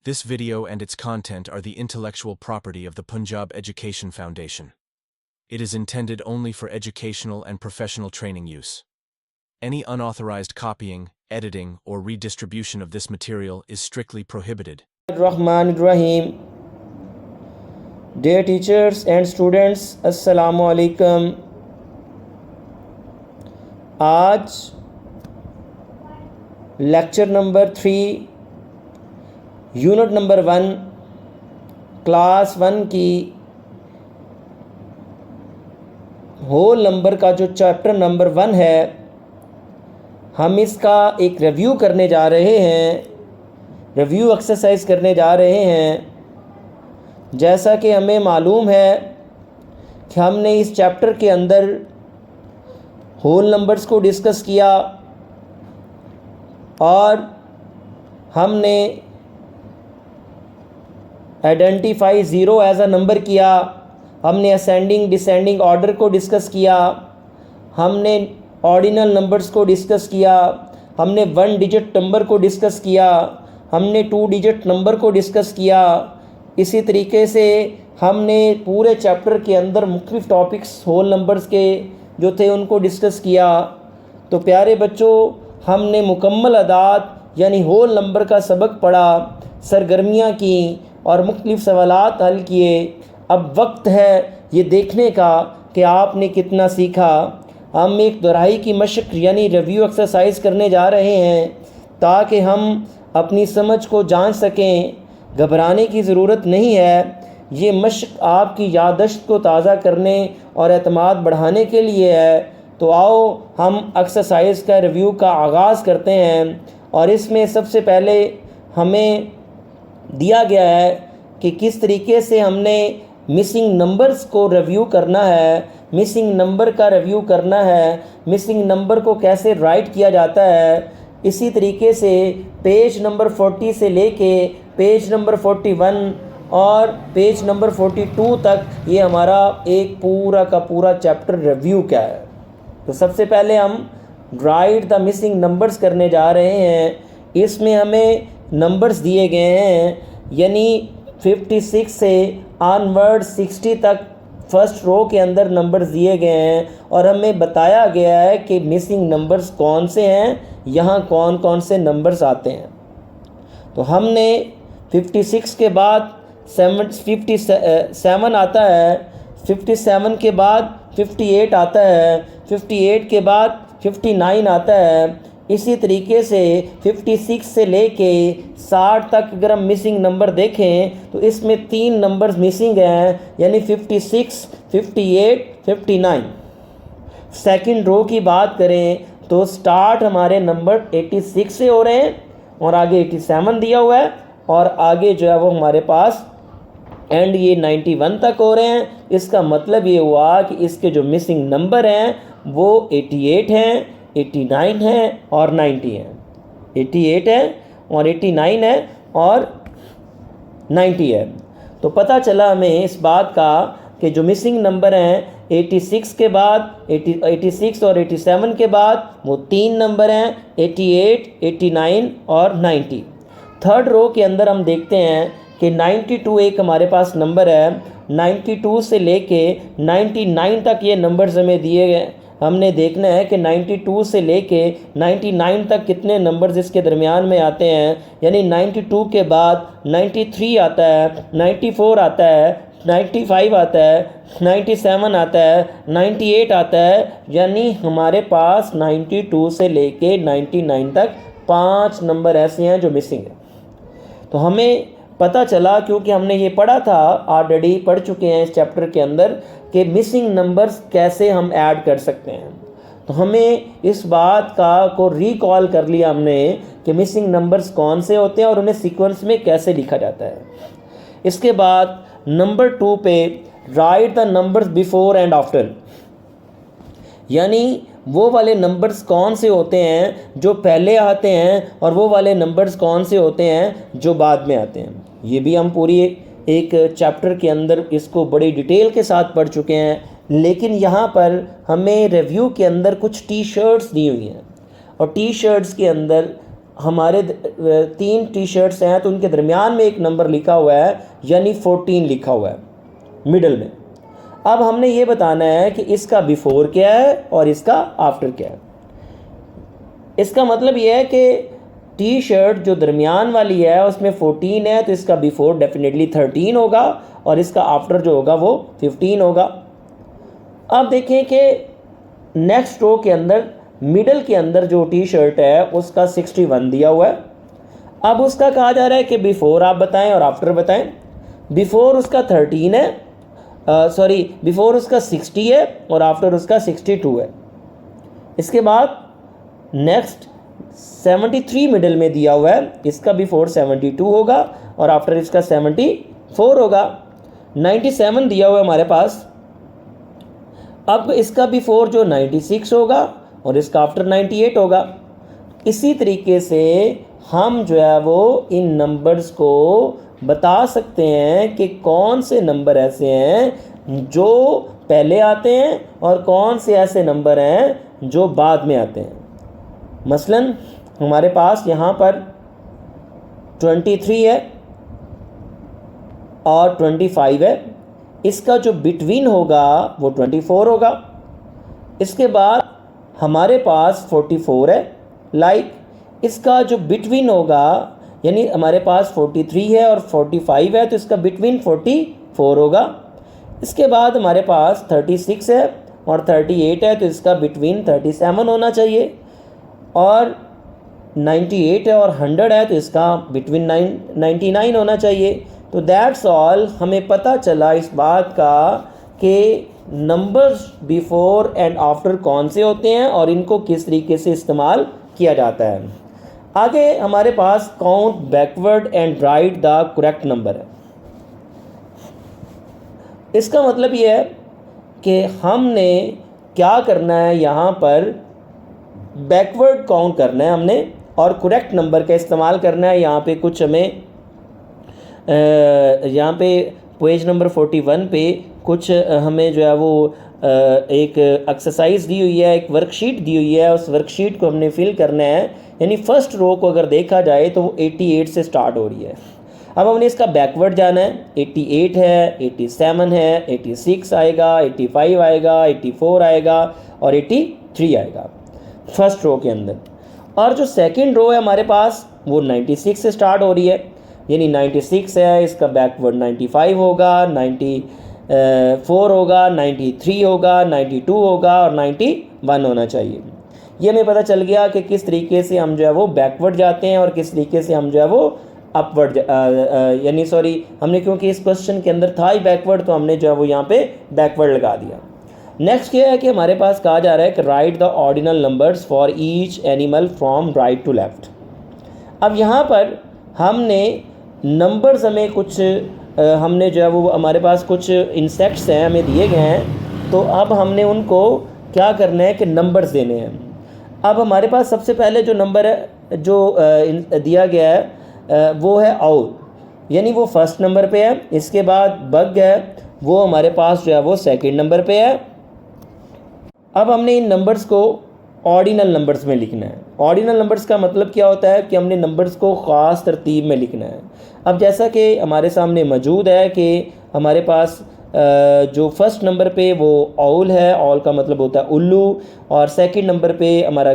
This video and its content are the intellectual property of the Punjab Education Foundation. It is intended only for educational and professional training use. Any unauthorized copying, editing, or redistribution of this material is strictly prohibited. Rahman Rahim. Dear teachers and students, Assalamu alaikum. आज lecture number 3 unit number 1 class 1 की whole number का जो chapter number 1 है, हम इसका एक review करने जा रहे हैं, रिव्यू एक्सरसाइज करने जा रहे हैं। जैसा कि हमें मालूम है कि हमने इस चैप्टर के अंदर होल नंबर्स को डिस्कस किया और हमने identify zero as a number किया, हमने असेंडिंग डिसेंडिंग ऑर्डर को डिस्कस किया, हमने ऑर्डिनल नंबर्स को डिस्कस किया, हमने 1 डिजिट नंबर को डिस्कस किया, हमने 2 डिजिट नंबर को डिस्कस किया। इसी तरीके से हमने पूरे चैप्टर के अंदर मुख्तलिफ टॉपिक्स होल नंबर्स के जो थे उनको डिस्कस किया। तो प्यारे बच्चों, हमने मुकम्मल अदाद यानी होल नंबर का सबक पढ़ा, सरगर्मियाँ की और मुख्तलिफ सवालात हल किए। अब वक्त है ये देखने का कि आपने कितना सीखा। हम एक दोहराई की मशक यानी रिव्यू एक्सरसाइज करने जा रहे हैं ताकि हम अपनी समझ को जान सकें। घबराने की ज़रूरत नहीं है, ये मशक आपकी याददाश्त को ताज़ा करने और एतमाद बढ़ाने के लिए है। तो आओ हम एक्सरसाइज का रिव्यू का आगाज़ करते हैं। और इसमें सबसे पहले हमें दिया गया है कि किस तरीके से हमने मिसिंग नंबर्स को रिव्यू करना है, मिसिंग नंबर का रिव्यू करना है, मिसिंग नंबर को कैसे राइट किया जाता है। इसी तरीके से पेज नंबर 40 से लेके पेज नंबर 41 और पेज नंबर 42 तक ये हमारा एक पूरा का पूरा चैप्टर रिव्यू क्या है। तो सबसे पहले हम राइट द मिसिंग नंबर्स करने जा रहे हैं। इसमें हमें नंबर्स दिए गए हैं, यानी 56 से ऑनवर्ड 60 तक फर्स्ट रो के अंदर नंबर्स दिए गए हैं और हमें बताया गया है कि मिसिंग नंबर्स कौन से हैं, यहाँ कौन कौन से नंबर्स आते हैं। तो हमने 56 के बाद 57 आता है, 57 के बाद 58 आता है, 58 के बाद 59 आता है। इसी तरीके से 56 से लेके 60 तक अगर हम मिसिंग नंबर देखें तो इसमें 3 नंबर्स मिसिंग हैं, यानी 56, 58, 59। सेकंड रो की बात करें तो स्टार्ट हमारे नंबर 86 से हो रहे हैं और आगे 87 दिया हुआ है और आगे जो है वो हमारे पास एंड ये 91 तक हो रहे हैं। इसका मतलब ये हुआ कि इसके जो मिसिंग नंबर हैं वो 88 हैं, 89 है और 90 है। 88 है और 89 है और 90 है। तो पता चला हमें इस बात का कि जो मिसिंग नंबर हैं 86 के बाद 86 और 87 के बाद वो 3 नंबर हैं, 88, 89 और 90। थर्ड रो के अंदर हम देखते हैं कि 92 एक हमारे पास नंबर है। 92 से लेके 99 तक ये नंबर्स हमें दिए गए। हमने देखना है कि 92 से लेके 99 तक कितने नंबर्स इसके दरमियान में आते हैं, यानी 92 के बाद 93 आता है, 94 आता है, 95 आता है, 97 आता है, 98 आता है, यानी हमारे पास 92 से लेके 99 तक 5 नंबर ऐसे हैं जो मिसिंग हैं। तो हमें पता चला, क्योंकि हमने ये पढ़ा था, ऑलरेडी पढ़ चुके हैं इस चैप्टर के अंदर, कि मिसिंग नंबर्स कैसे हम ऐड कर सकते हैं। तो हमें इस बात को रिकॉल कर लिया हमने कि मिसिंग नंबर्स कौन से होते हैं और उन्हें सीक्वेंस में कैसे लिखा जाता है। इसके बाद नंबर 2 पे right the numbers before and after, यानी वो वाले नंबर्स कौन से होते हैं जो पहले आते हैं और वो वाले नंबर्स कौन से होते हैं जो बाद में आते हैं। ये भी हम पूरी एक चैप्टर के अंदर इसको बड़ी डिटेल के साथ पढ़ चुके हैं, लेकिन यहाँ पर हमें रिव्यू के अंदर कुछ टी शर्ट्स दी हुई हैं और टी शर्ट्स के अंदर हमारे 3 टी शर्ट्स हैं तो उनके दरमियान में एक नंबर लिखा हुआ है, यानी 14 लिखा हुआ है मिडल में। अब हमने ये बताना है कि इसका बिफोर क्या है और इसका आफ्टर क्या है। इसका मतलब ये है कि टी शर्ट जो दरमियान वाली है उसमें 14 है, तो इसका बिफोर डेफिनेटली 13 होगा और इसका आफ्टर जो होगा वो 15 होगा। अब देखें कि नेक्स्ट रो के अंदर मिडल के अंदर जो टी शर्ट है उसका 61 दिया हुआ है। अब उसका कहा जा रहा है कि बिफोर आप बताएं और आफ्टर बताएं। बिफोर उसका 13 है, बिफोर उसका 60 है और आफ्टर उसका 62 है। इसके बाद नेक्स्ट 73 मिडल में दिया हुआ है, इसका बिफोर 72 होगा और आफ्टर इसका 74 होगा। 97 दिया हुआ है हमारे पास, अब इसका बिफोर जो 96 होगा और इसका आफ्टर 98 होगा। इसी तरीके से हम जो है वो इन नंबर्स को बता सकते हैं कि कौन से नंबर ऐसे हैं जो पहले आते हैं और कौन से ऐसे नंबर हैं जो बाद में आते हैं। मसलन हमारे पास यहाँ पर 23 है और 25 है, इसका जो बिटवीन होगा वो 24 होगा। इसके बाद हमारे पास 44 है, लाइक इसका जो बिटवीन होगा, यानी हमारे पास 43 है और 45 है तो इसका बिटवीन 44 होगा। इसके बाद हमारे पास 36 है और 38 है तो इसका बिटवीन 37 होना चाहिए, और 98 है और 100 है तो इसका बिटवीन 99 होना चाहिए। तो दैट्स ऑल। हमें पता चला इस बात का कि नंबर्स बिफोर एंड आफ्टर कौन से होते हैं और इनको किस तरीके से इस्तेमाल किया जाता है। आगे हमारे पास count backward and write the correct number है। इसका मतलब ये है कि हमने क्या करना है, यहाँ पर बैकवर्ड काउंट करना है हमने और करेक्ट नंबर का इस्तेमाल करना है। यहाँ पे कुछ हमें यहाँ पे पेज नंबर 41 पे कुछ हमें जो है वो एक एक्सरसाइज दी हुई है, एक वर्कशीट दी हुई है। उस वर्कशीट को हमने फिल करना है, यानी फर्स्ट रो को अगर देखा जाए तो वो 88 से स्टार्ट हो रही है। अब हमने इसका बैकवर्ड जाना है। 88 है, 87 है, 86 आएगा, 85 आएगा, 84 आएगा और 83 आएगा फर्स्ट रो के अंदर। और जो सेकंड रो है हमारे पास वो 96 से स्टार्ट हो रही है, यानी 96 है, इसका बैकवर्ड 95 होगा, 94 होगा, 93 होगा, 92 होगा और 91 होना चाहिए। ये हमें पता चल गया कि किस तरीके से हम जो है वो बैकवर्ड जाते हैं और किस तरीके से हम जो है वो अपवर्ड यानी हमने क्योंकि इस क्वेश्चन के अंदर था ही बैकवर्ड तो हमने जो है वो यहाँ पे बैकवर्ड लगा दिया। नेक्स्ट क्या है कि हमारे पास कहा जा रहा है कि write the ordinal numbers for each animal from right to left. अब यहाँ पर हमने नंबर्स हमें कुछ हमने जो है वो हमारे पास कुछ इंसेक्ट्स हैं हमें दिए गए हैं, तो अब हमने उनको क्या करना है कि नंबर्स देने हैं। अब हमारे पास सबसे पहले जो नंबर है जो दिया गया है वो है आउल, यानी वो फर्स्ट नंबर पे है। इसके बाद बग है, वो हमारे पास जो है वो सेकंड नंबर पे है। अब हमने इन नंबर्स को ऑर्डिनल नंबर्स में लिखना है। ऑर्डिनल नंबर्स का मतलब क्या होता है कि हमने नंबर्स को ख़ास तरतीब में लिखना है। अब जैसा कि हमारे सामने मौजूद है कि हमारे पास जो फर्स्ट नंबर पे वो औल है, औल का मतलब होता है उल्लू, और सेकंड नंबर पे हमारा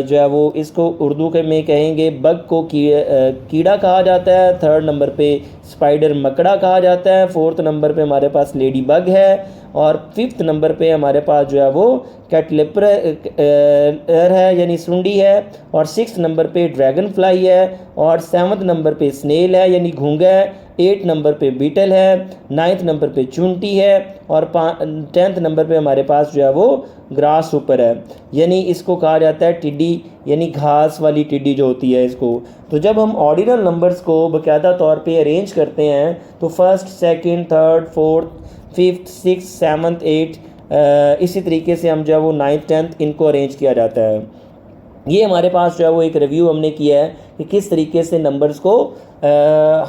जो है वो इसको उर्दू के में कहेंगे बग को कीड़ा कहा जाता है। थर्ड नंबर पे स्पाइडर मकड़ा कहा जाता है। फोर्थ नंबर पे हमारे पास लेडी बग है और फिफ्थ नंबर पे हमारे पास जो है वो कैटलिपर है यानी सुंडी है, और सिक्स नंबर पे ड्रैगन फ्लाई है, और सेवन्थ नंबर पे स्नेल है यानी घोंघा है, 8 नंबर पे बीटल है, 9th नंबर पे चुंटी है, और 10th नंबर पे हमारे पास जो है वो ग्रास ऊपर है, यानी इसको कहा जाता है टिड्डी, यानी घास वाली टिड्डी जो होती है इसको। तो जब हम ऑर्डिनल नंबर्स को बाकायदा तौर पे अरेंज करते हैं तो first, second, third, fourth, fifth, six, seventh, 8 इसी तरीके से हम जो है वो 9th, 10th इनको अरेंज किया जाता है। ये हमारे पास जो है वो एक रिव्यू हमने किया है कि किस तरीके से नंबर्स को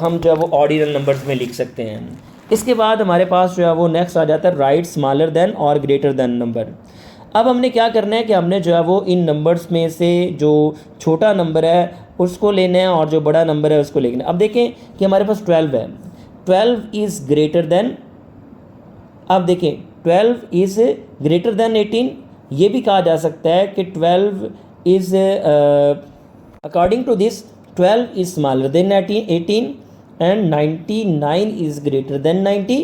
हम जो है वो ऑर्डिनल नंबर्स में लिख सकते हैं। इसके बाद हमारे पास जो है वो नेक्स्ट आ जाता है राइट स्मॉलर देन और ग्रेटर देन नंबर। अब हमने क्या करना है कि हमने जो है वो इन नंबर्स में से जो छोटा नंबर है उसको लेना है और जो बड़ा नंबर है उसको लेना है। अब देखें कि हमारे पास 12 है, 12 इज़ ग्रेटर देन, अब देखें 12 इज़ ग्रेटर देन 18, ये भी कहा जा सकता है कि 12 is according to this 12 is smaller than 18 and 99 is greater than 90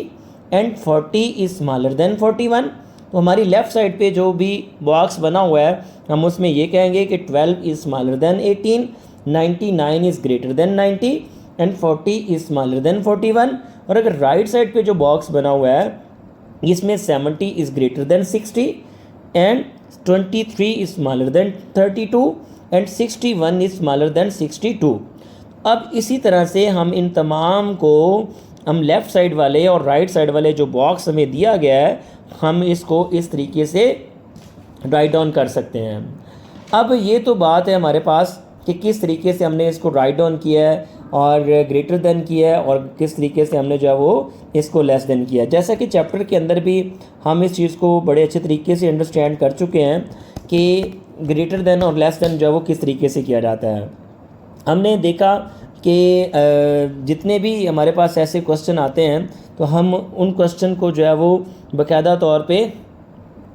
and 40 is smaller than 41। तो हमारी लेफ़्ट साइड पे जो भी बॉक्स बना हुआ है हम उसमें ये कहेंगे कि 12 is smaller than 18, 99 is greater than 90 and 40 is smaller than 41। और अगर राइट साइड पे जो बॉक्स बना हुआ है इसमें 70 is greater then 60 and 23 is smaller then 32 and 61 is smaller then 62। अब इसी तरह से हम इन तमाम को हम लेफ़्ट साइड वाले और राइट साइड वाले जो बॉक्स हमें दिया गया है हम इसको इस तरीके से राइट डाउन कर सकते हैं। अब ये तो बात है हमारे पास कि किस तरीके से हमने इसको राइट डाउन किया है और ग्रेटर देन किया है और किस तरीके से हमने जो है वो इसको लेस देन किया है। जैसा कि चैप्टर के अंदर भी हम इस चीज़ को बड़े अच्छे तरीके से अंडरस्टैंड कर चुके हैं कि ग्रेटर देन और लेस देन जो है वो किस तरीके से किया जाता है। हमने देखा कि जितने भी हमारे पास ऐसे क्वेश्चन आते हैं तो हम उन क्वेश्चन को जो है वो बाकायदा तौर पे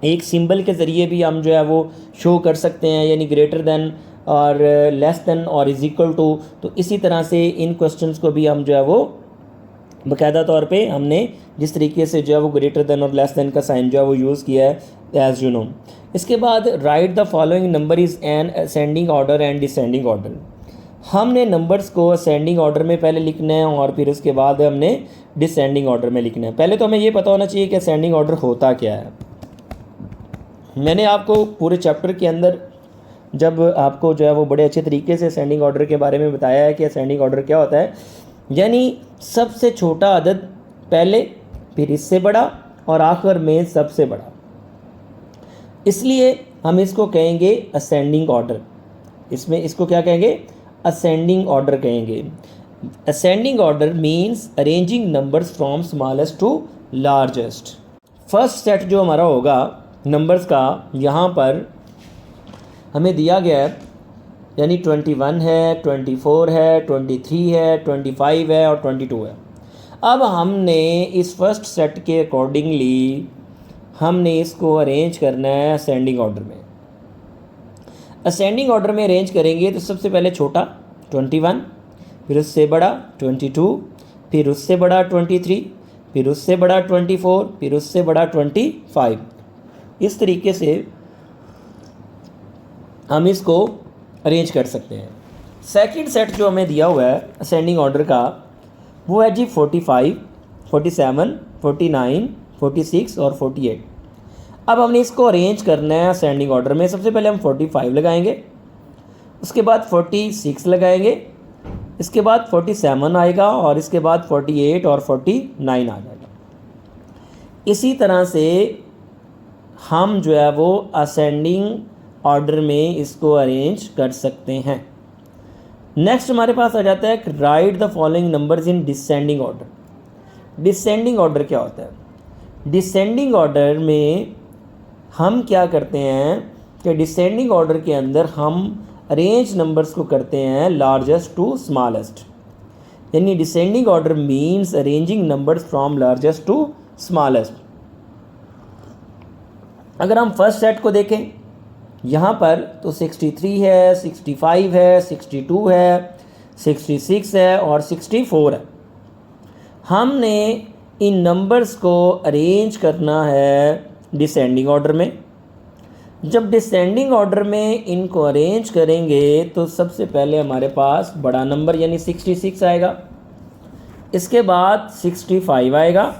एक सिंबल के ज़रिए भी हम जो है वो शो कर सकते हैं, यानी ग्रेटर देन और लेस देन और इज़ इक्वल टू। तो इसी तरह से इन क्वेश्चंस को भी हम जो है वो बाकायदा तौर पे हमने जिस तरीके से जो है वो ग्रेटर देन और लेस देन का साइन जो है वो यूज़ किया है एज़ यू नो। इसके बाद right the following number is an ascending order and descending order. हमने नंबर्स को असेंडिंग ऑर्डर में पहले लिखना है और फिर उसके बाद हमने डिसेंडिंग ऑर्डर में लिखना है। पहले तो हमें ये पता होना चाहिए कि असेंडिंग ऑर्डर होता क्या है। मैंने आपको पूरे चैप्टर के अंदर जब आपको जो है वो बड़े अच्छे तरीके से असेंडिंग ऑर्डर के बारे में बताया है कि असेंडिंग ऑर्डर क्या होता है, यानी सबसे छोटा अदद पहले, फिर इससे बड़ा और आखिर में सबसे बड़ा, इसलिए हम इसको कहेंगे असेंडिंग ऑर्डर। इसमें इसको क्या कहेंगे? असेंडिंग ऑर्डर कहेंगे। Ascending order means arranging numbers from smallest to largest. First set जो हमारा होगा नंबर्स का, यहाँ पर हमें दिया गया है, यानी 21 है, 24 है, 23 है, 25 है और 22 है। अब हमने इस फर्स्ट सेट के अकॉर्डिंगली हमने इसको अरेंज करना है असेंडिंग ऑर्डर में। असेंडिंग ऑर्डर में अरेंज करेंगे तो सबसे पहले छोटा 21, फिर उससे बड़ा 22, फिर उससे बड़ा 23, फिर उससे बड़ा 24, फिर उससे बड़ा 25। इस तरीके से हम इसको अरेंज कर सकते हैं। सेकंड सेट जो हमें दिया हुआ है असेंडिंग ऑर्डर का वो है जी 45, 47, 49, 46 और 48। अब हमने इसको अरेंज करना है असेंडिंग ऑर्डर में। सबसे पहले हम 45 लगाएंगे, उसके बाद 46 लगाएंगे, इसके बाद 47 आएगा और इसके बाद 48 और 49 आ जाएगा। इसी तरह से हम जो है वो असेंडिंग ऑर्डर में इसको अरेंज कर सकते हैं। नेक्स्ट हमारे पास आ जाता है right the following numbers in descending order. Descending order क्या होता है? डिसेंडिंग ऑर्डर में हम क्या करते हैं कि डिसेंडिंग ऑर्डर के अंदर हम अरेंज नंबर्स को करते हैं लार्जेस्ट टू स्मॉलेस्ट, यानी descending order means arranging numbers from largest to smallest. अगर हम फर्स्ट सेट को देखें यहाँ पर तो 63 है, 65 है, 62 है, 66 है और 64 है। हमने इन नंबर्स को अरेंज करना है डिसेंडिंग ऑर्डर में। जब डिसेंडिंग ऑर्डर में इनको अरेंज करेंगे तो सबसे पहले हमारे पास बड़ा नंबर यानी 66 आएगा, इसके बाद 65 आएगा,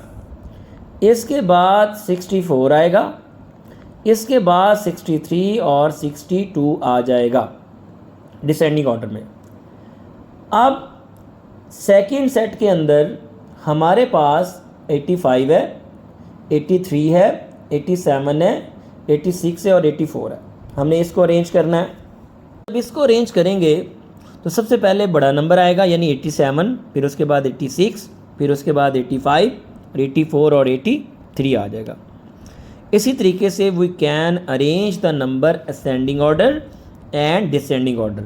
इसके बाद 64 आएगा, इसके बाद 63 और 62 आ जाएगा डिसेंडिंग ऑर्डर में। अब सेकंड सेट के अंदर हमारे पास 85 है, 83 है, 87 है, 86 है और 84 है। हमने इसको अरेंज करना है। जब इसको अरेंज करेंगे तो सबसे पहले बड़ा नंबर आएगा यानी 87, फिर उसके बाद 86, फिर उसके बाद 85, 84 और 83 आ जाएगा। इसी तरीके से we can arrange the number ascending order and descending order.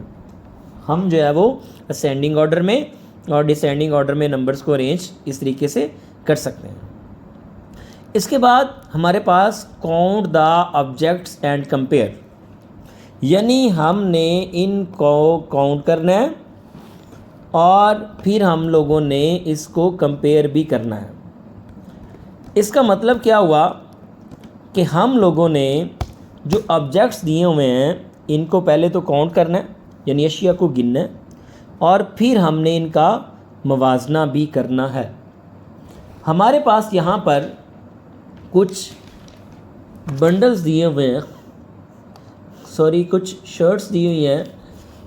हम जो है वो असेंडिंग ऑर्डर में और डिसेंडिंग ऑर्डर में नंबर्स को अरेंज इस तरीके से कर सकते हैं। इसके बाद हमारे पास count the objects and compare, यानी हमने इनको काउंट करना है और फिर हम लोगों ने इसको कंपेयर भी करना है। इसका मतलब क्या हुआ कि हम लोगों ने जो ऑब्जेक्ट्स दिए हुए हैं इनको पहले तो काउंट करना है, यानी अशिया को गिनना है, और फिर हमने इनका मवाजना भी करना है। हमारे पास यहाँ पर कुछ बंडल्स दिए हुए हैं, कुछ शर्ट्स दी हुई हैं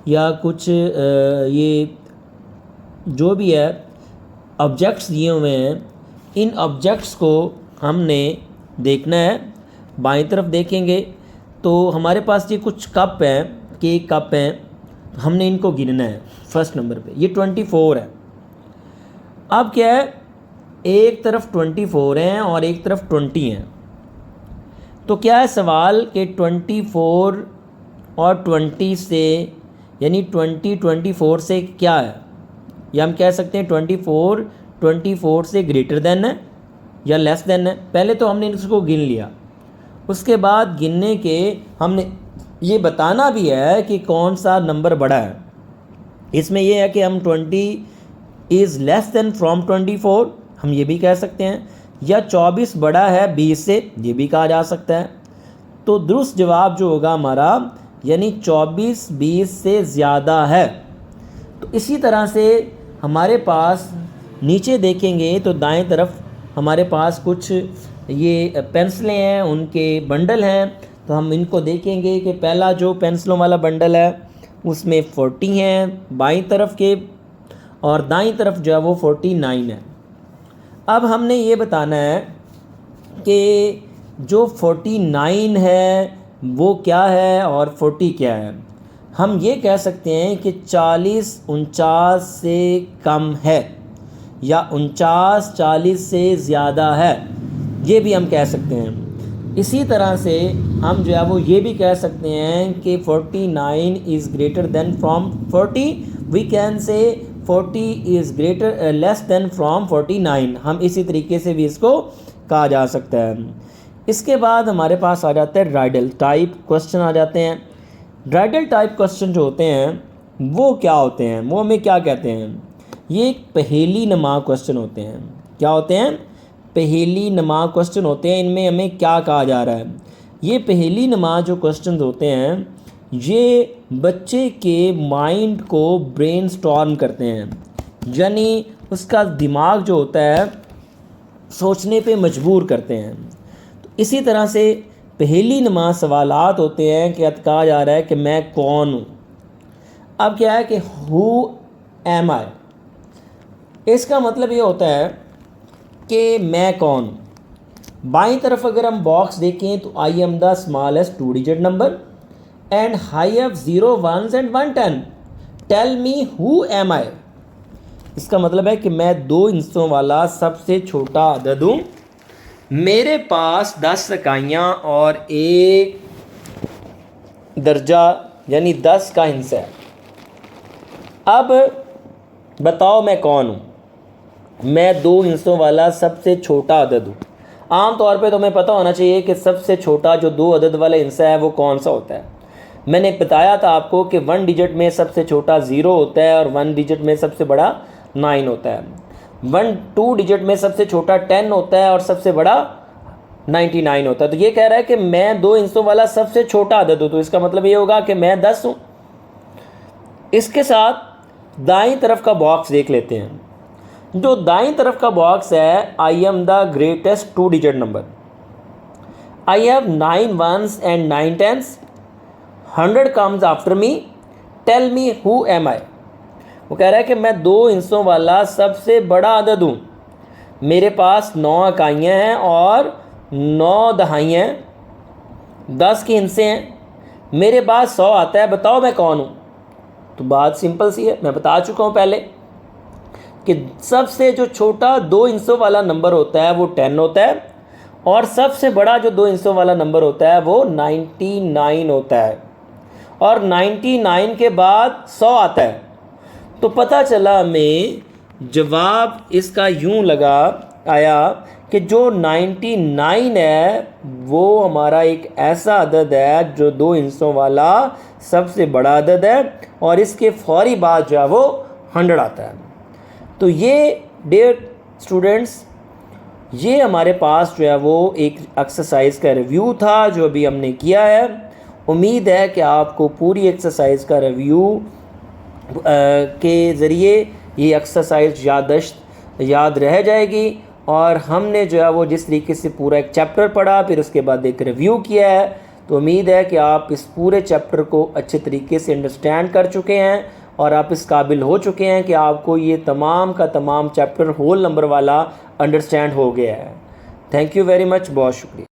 या कुछ ये जो भी है ऑब्जेक्ट्स दिए हुए हैं। इन ऑब्जेक्ट्स को हमने देखना है। बाईं तरफ देखेंगे तो हमारे पास ये कुछ कप हैं, केक कप हैं, हमने इनको गिनना है। फर्स्ट नंबर पे ये 24 है। अब क्या है, एक तरफ 24 हैं और एक तरफ 20 हैं, तो क्या है सवाल कि 24 और 20 से, यानी 24 से क्या है, या हम कह सकते हैं 24 से ग्रेटर देन है या लेस देन है। पहले तो हमने इसको गिन लिया, उसके बाद गिनने के हमने ये बताना भी है कि कौन सा नंबर बड़ा है। इसमें यह है कि हम 20 इज़ लेस देन फ्रॉम 24, हम ये भी कह सकते हैं, या 24 बड़ा है 20 से, ये भी कहा जा सकता है। तो दुरुस्त जवाब जो होगा हमारा, यानी 24 20 से ज़्यादा है। तो इसी तरह से हमारे पास नीचे देखेंगे तो दाएं तरफ हमारे पास कुछ ये पेंसिलें हैं, उनके बंडल हैं। तो हम इनको देखेंगे कि पहला जो पेंसिलों वाला बंडल है उसमें 40 हैं बाईं तरफ के, और दाईं तरफ जो है वो 49 है। अब हमने ये बताना है कि जो 49 है वो क्या है और 40 क्या है। हम ये कह सकते हैं कि 40 49 से कम है या 49 40 से ज़्यादा है, ये भी हम कह सकते हैं। इसी तरह से हम जो है वो ये भी कह सकते हैं कि 49 is greater than from 40, we can say 40 is greater less than from 49। हम इसी तरीके से भी इसको कहा जा सकता है। इसके बाद हमारे पास आ जाता है राइडल टाइप क्वेश्चन आ जाते हैं। राइडल टाइप क्वेश्चन जो होते हैं वो क्या होते हैं, वो हमें क्या कहते हैं, ये एक पहेली नमा क्वेश्चन होते हैं। क्या होते हैं, पहेली नमा क्वेश्चन होते हैं। इनमें हमें क्या कहा जा रहा है, ये पहेली नमा जो क्वेश्चन होते हैं ये बच्चे के माइंड को ब्रेनस्टॉर्म करते हैं, यानी उसका दिमाग जो होता है सोचने पे मजबूर करते हैं। तो इसी तरह से पहेली नमा सवालात होते हैं कि कहा जा रहा है कि मैं कौन हूँ। अब क्या है कि हु एम आई, इसका मतलब ये होता है कि मैं कौन हूँ। बाईं तरफ अगर हम बॉक्स देखें तो I am the smallest 2 digit number and I have 0 1s and 1 10, tell me who am I. इसका मतलब है कि मैं 2 हिस्सों वाला सबसे छोटा अदद हूँ, मेरे पास 10 इकाइयाँ और 1 दर्जा यानी 10 का हिस्सा है। अब बताओ मैं कौन हूँ। मैं 2 हिस्सों वाला सबसे छोटा अदद हूँ। आम तौर पे तुम्हें पता होना चाहिए कि सबसे छोटा जो 2 अदद वाला हिस्सा है वो कौन सा होता है। मैंने बताया था आपको कि 1 डिजिट में सबसे छोटा 0 होता है और 1 डिजिट में सबसे बड़ा 9 होता है। 2 डिजिट में सबसे छोटा 10 होता है और सबसे बड़ा 99 होता है। तो ये कह रहा है कि मैं 2 हिस्सों वाला सबसे छोटा अदद हूँ, तो इसका मतलब ये होगा कि मैं 10 हूँ। इसके साथ दाईं तरफ का बॉक्स देख लेते हैं। जो दाईं तरफ का बॉक्स है, I am the greatest 2 digit number, I have 9 1s and 9 10s, 100 comes after me, tell me who am I. वो कह रहा है कि मैं 2 हिस्सों वाला सबसे बड़ा अदद हूँ, मेरे पास 9 इकाइयाँ हैं और 9 दहाइयाँ हैं, 10 के हिस्से हैं, मेरे पास 100 आता है, बताओ मैं कौन हूँ। तो बात सिंपल सी है, मैं बता चुका हूँ पहले कि सबसे जो छोटा 2 हिस्सों वाला नंबर होता है वो 10 होता है और सबसे बड़ा जो 2 हिस्सों वाला नंबर होता है वो 99 होता है, और 99 के बाद 100 आता है। तो पता चला हमें जवाब इसका यूं लगा आया कि जो 99 है वो हमारा एक ऐसा अदद है जो 2 हिस्सों वाला सबसे बड़ा अदद है, और इसके फौरी बाद जो है वो 100 आता है। तो ये डियर स्टूडेंट्स, ये हमारे पास जो है वो एक एक्सरसाइज का रिव्यू था जो अभी हमने किया है। उम्मीद है कि आपको पूरी एक्सरसाइज का रिव्यू के ज़रिए ये एक्सरसाइज याद रह जाएगी, और हमने जो है वो जिस तरीके से पूरा एक चैप्टर पढ़ा फिर उसके बाद एक रिव्यू किया है, तो उम्मीद है कि आप इस पूरे चैप्टर को अच्छे तरीके से अंडरस्टैंड कर चुके हैं और आप इस काबिल हो चुके हैं कि आपको ये तमाम का तमाम चैप्टर होल नंबर वाला अंडरस्टैंड हो गया है। थैंक यू वेरी मच, बहुत शुक्रिया।